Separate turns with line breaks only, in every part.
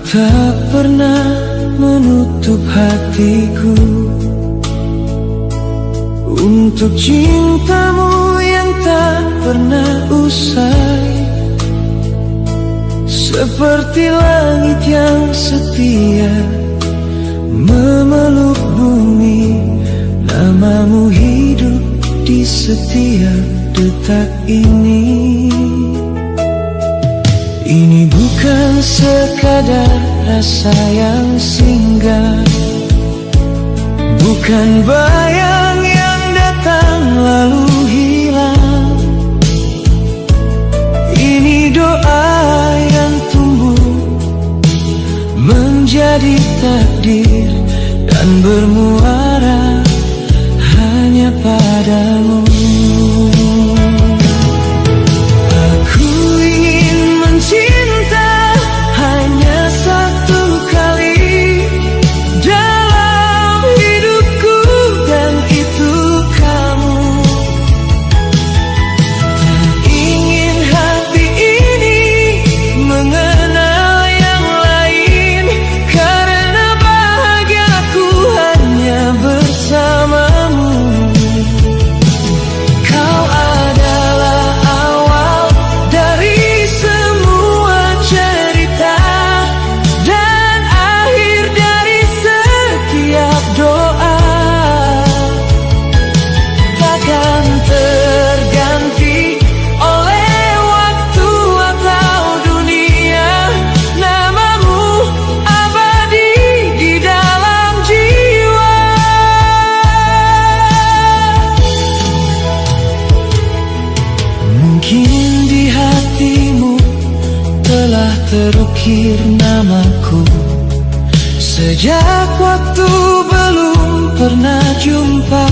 tak pernah menutup hatiku untuk cintamu yang tak pernah usai. Seperti langit yang setia memeluk bumi, namamu hidup di setiap detak ini. Ini bukan sekadar rasa yang singgah, bukan bayang yang datang lalu hilang. Ini doa yang tumbuh menjadi takdir dan bermuara hanya padamu. Aku ingin mencinta hanya satu kali dalam hidupku, dan itu kamu. Tak ingin hati ini mengenal yang lain, karena bahagiaku hanya bersamamu. Kau adalah awal dari semua cerita dan akhir dari setiap doa. Takkan terganti oleh waktu atau dunia, namamu abadi di dalam jiwa. Mungkin di hatimu telah terukir namaku sejak waktu belum pernah jumpa.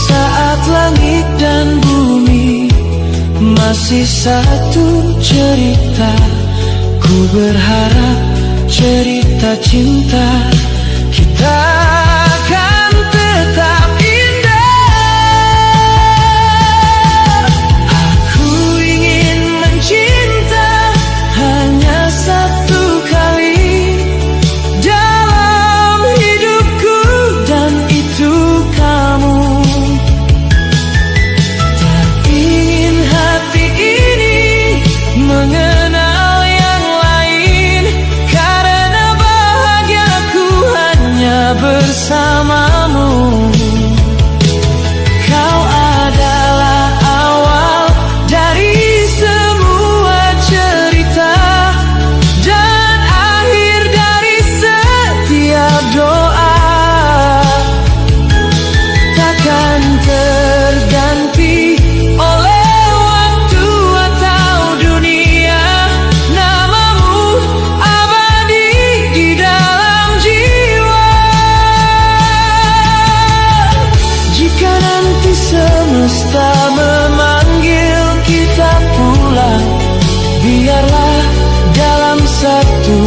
Saat langit dan bumi masih satu cerita, ku berharap cerita cinta kita akan tetap indah. Aku ingin mencinta hanya satu kali dalam hidupku, dan itu kamu. Tak ingin hati ini mengenal yang lain, karena bahagiaku hanya bersamamu. Kau adalah awal dari semua cerita dan akhir dari setiap doa. Takkan terganti oleh waktu atau dunia, namamu abadi di dalam jiwa. Jika nanti semesta memanggil kita pulang, biarlah dalam satu